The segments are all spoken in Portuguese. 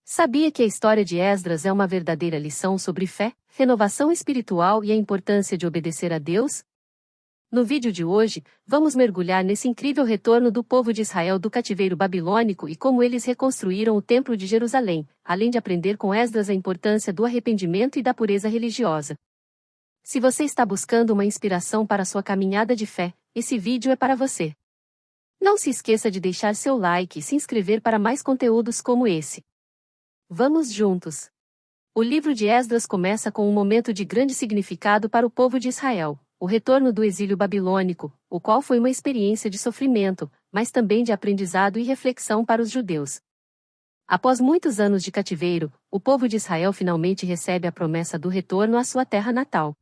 Sabia que a história de Esdras é uma verdadeira lição sobre fé, renovação espiritual e a importância de obedecer a Deus? No vídeo de hoje, vamos mergulhar nesse incrível retorno do povo de Israel do cativeiro babilônico e como eles reconstruíram o Templo de Jerusalém, além de aprender com Esdras a importância do arrependimento e da pureza religiosa. Se você está buscando uma inspiração para sua caminhada de fé, esse vídeo é para você. Não se esqueça de deixar seu like e se inscrever para mais conteúdos como esse. Vamos juntos! O livro de Esdras começa com um momento de grande significado para o povo de Israel, o retorno do exílio babilônico, o qual foi uma experiência de sofrimento, mas também de aprendizado e reflexão para os judeus. Após muitos anos de cativeiro, o povo de Israel finalmente recebe a promessa do retorno à sua terra natal.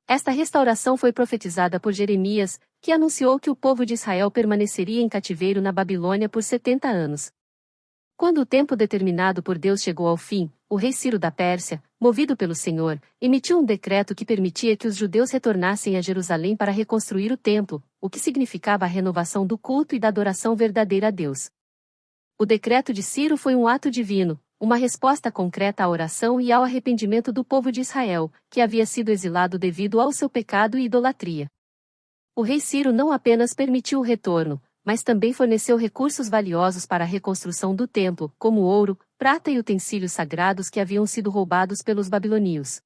Esta restauração foi profetizada por Jeremias, que anunciou que o povo de Israel permaneceria em cativeiro na Babilônia por 70 anos. Quando o tempo determinado por Deus chegou ao fim, o rei Ciro da Pérsia, movido pelo Senhor, emitiu um decreto que permitia que os judeus retornassem a Jerusalém para reconstruir o templo, o que significava a renovação do culto e da adoração verdadeira a Deus. O decreto de Ciro foi um ato divino, uma resposta concreta à oração e ao arrependimento do povo de Israel, que havia sido exilado devido ao seu pecado e idolatria. O rei Ciro não apenas permitiu o retorno, mas também forneceu recursos valiosos para a reconstrução do templo, como ouro, prata e utensílios sagrados que haviam sido roubados pelos babilônios.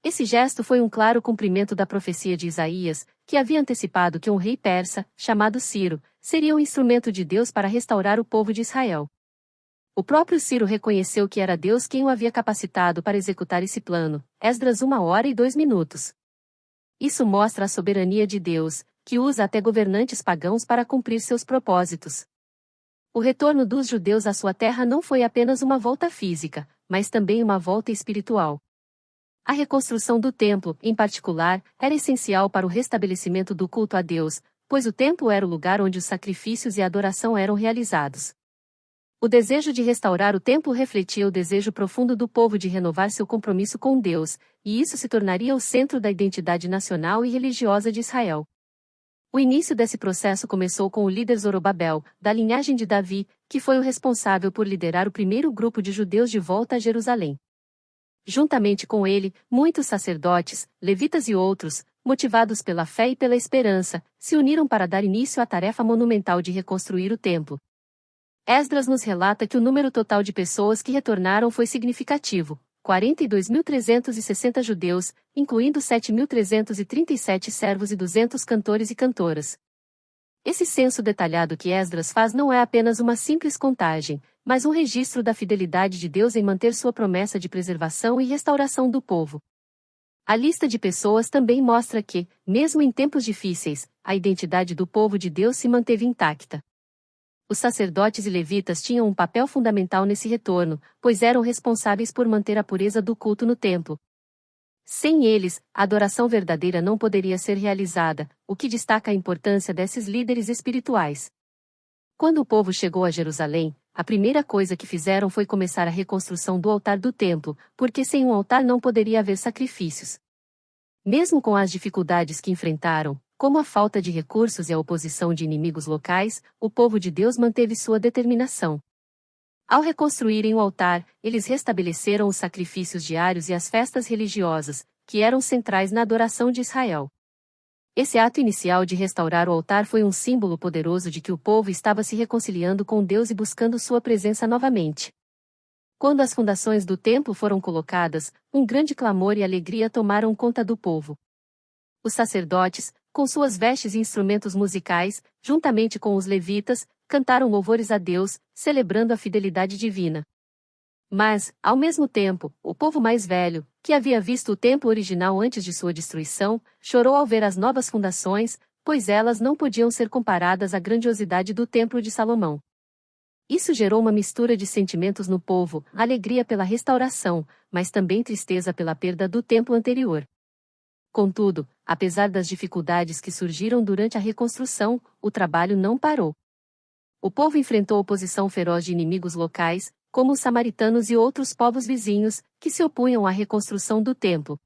Esse gesto foi um claro cumprimento da profecia de Isaías, que havia antecipado que um rei persa, chamado Ciro, seria um instrumento de Deus para restaurar o povo de Israel. O próprio Ciro reconheceu que era Deus quem o havia capacitado para executar esse plano, Esdras 1 hora e 2 minutos. Isso mostra a soberania de Deus, que usa até governantes pagãos para cumprir seus propósitos. O retorno dos judeus à sua terra não foi apenas uma volta física, mas também uma volta espiritual. A reconstrução do templo, em particular, era essencial para o restabelecimento do culto a Deus, pois o templo era o lugar onde os sacrifícios e a adoração eram realizados. O desejo de restaurar o templo refletia o desejo profundo do povo de renovar seu compromisso com Deus, e isso se tornaria o centro da identidade nacional e religiosa de Israel. O início desse processo começou com o líder Zorobabel, da linhagem de Davi, que foi o responsável por liderar o primeiro grupo de judeus de volta a Jerusalém. Juntamente com ele, muitos sacerdotes, levitas e outros, motivados pela fé e pela esperança, se uniram para dar início à tarefa monumental de reconstruir o templo. Esdras nos relata que o número total de pessoas que retornaram foi significativo: 42.360 judeus, incluindo 7.337 servos e 200 cantores e cantoras. Esse censo detalhado que Esdras faz não é apenas uma simples contagem, mas um registro da fidelidade de Deus em manter sua promessa de preservação e restauração do povo. A lista de pessoas também mostra que, mesmo em tempos difíceis, a identidade do povo de Deus se manteve intacta. Os sacerdotes e levitas tinham um papel fundamental nesse retorno, pois eram responsáveis por manter a pureza do culto no templo. Sem eles, a adoração verdadeira não poderia ser realizada, o que destaca a importância desses líderes espirituais. Quando o povo chegou a Jerusalém, a primeira coisa que fizeram foi começar a reconstrução do altar do templo, porque sem um altar não poderia haver sacrifícios. Mesmo com as dificuldades que enfrentaram, como a falta de recursos e a oposição de inimigos locais, o povo de Deus manteve sua determinação. Ao reconstruírem o altar, eles restabeleceram os sacrifícios diários e as festas religiosas, que eram centrais na adoração de Israel. Esse ato inicial de restaurar o altar foi um símbolo poderoso de que o povo estava se reconciliando com Deus e buscando sua presença novamente. Quando as fundações do templo foram colocadas, um grande clamor e alegria tomaram conta do povo. Os sacerdotes, com suas vestes e instrumentos musicais, juntamente com os levitas, cantaram louvores a Deus, celebrando a fidelidade divina. Mas, ao mesmo tempo, o povo mais velho, que havia visto o templo original antes de sua destruição, chorou ao ver as novas fundações, pois elas não podiam ser comparadas à grandiosidade do templo de Salomão. Isso gerou uma mistura de sentimentos no povo, alegria pela restauração, mas também tristeza pela perda do templo anterior. Contudo, apesar das dificuldades que surgiram durante a reconstrução, o trabalho não parou. O povo enfrentou oposição feroz de inimigos locais, como os samaritanos e outros povos vizinhos, que se opunham à reconstrução do templo.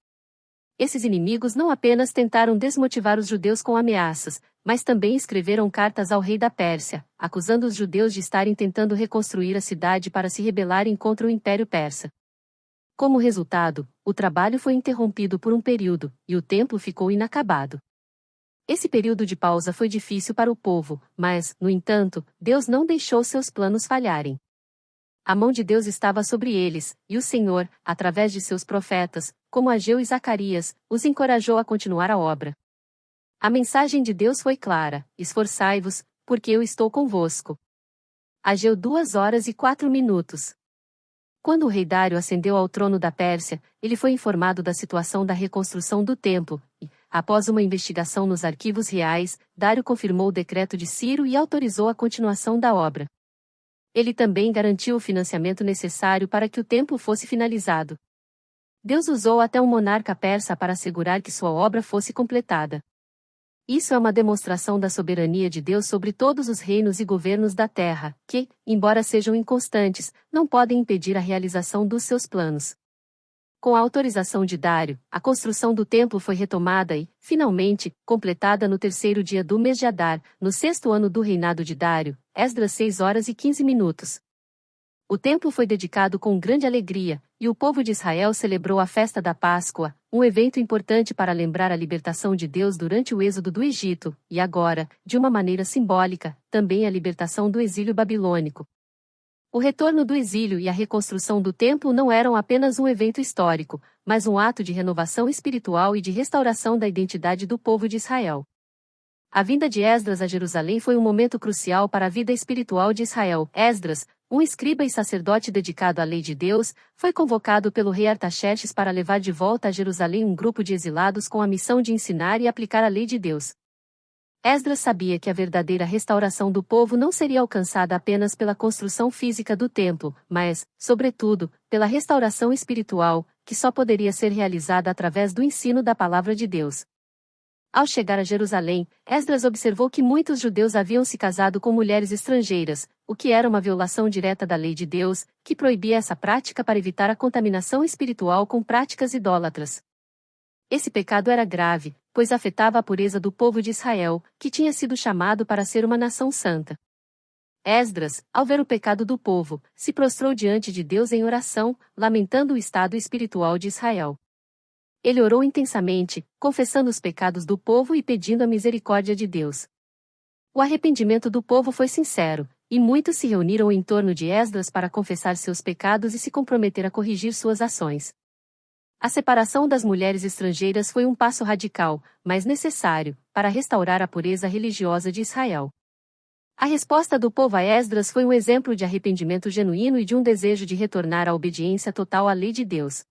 Esses inimigos não apenas tentaram desmotivar os judeus com ameaças, mas também escreveram cartas ao rei da Pérsia, acusando os judeus de estarem tentando reconstruir a cidade para se rebelarem contra o Império Persa. Como resultado, o trabalho foi interrompido por um período, e o templo ficou inacabado. Esse período de pausa foi difícil para o povo, mas, no entanto, Deus não deixou seus planos falharem. A mão de Deus estava sobre eles, e o Senhor, através de seus profetas, como Ageu e Zacarias, os encorajou a continuar a obra. A mensagem de Deus foi clara: esforçai-vos, porque eu estou convosco. Ageu 2 horas e 4 minutos. Quando o rei Dário ascendeu ao trono da Pérsia, ele foi informado da situação da reconstrução do templo, e, após uma investigação nos arquivos reais, Dário confirmou o decreto de Ciro e autorizou a continuação da obra. Ele também garantiu o financiamento necessário para que o templo fosse finalizado. Deus usou até um monarca persa para assegurar que sua obra fosse completada. Isso é uma demonstração da soberania de Deus sobre todos os reinos e governos da terra, que, embora sejam inconstantes, não podem impedir a realização dos seus planos. Com a autorização de Dário, a construção do templo foi retomada e, finalmente, completada no 3º dia do mês de Adar, no 6º ano do reinado de Dário, Esdras 6 horas e 15 minutos. O templo foi dedicado com grande alegria, e o povo de Israel celebrou a festa da Páscoa, um evento importante para lembrar a libertação de Deus durante o êxodo do Egito, e agora, de uma maneira simbólica, também a libertação do exílio babilônico. O retorno do exílio e a reconstrução do templo não eram apenas um evento histórico, mas um ato de renovação espiritual e de restauração da identidade do povo de Israel. A vinda de Esdras a Jerusalém foi um momento crucial para a vida espiritual de Israel. Esdras, um escriba e sacerdote dedicado à lei de Deus, foi convocado pelo rei Artaxerxes para levar de volta a Jerusalém um grupo de exilados com a missão de ensinar e aplicar a lei de Deus. Esdras sabia que a verdadeira restauração do povo não seria alcançada apenas pela construção física do templo, mas, sobretudo, pela restauração espiritual, que só poderia ser realizada através do ensino da palavra de Deus. Ao chegar a Jerusalém, Esdras observou que muitos judeus haviam se casado com mulheres estrangeiras, o que era uma violação direta da lei de Deus, que proibia essa prática para evitar a contaminação espiritual com práticas idólatras. Esse pecado era grave, pois afetava a pureza do povo de Israel, que tinha sido chamado para ser uma nação santa. Esdras, ao ver o pecado do povo, se prostrou diante de Deus em oração, lamentando o estado espiritual de Israel. Ele orou intensamente, confessando os pecados do povo e pedindo a misericórdia de Deus. O arrependimento do povo foi sincero, e muitos se reuniram em torno de Esdras para confessar seus pecados e se comprometer a corrigir suas ações. A separação das mulheres estrangeiras foi um passo radical, mas necessário, para restaurar a pureza religiosa de Israel. A resposta do povo a Esdras foi um exemplo de arrependimento genuíno e de um desejo de retornar à obediência total à lei de Deus.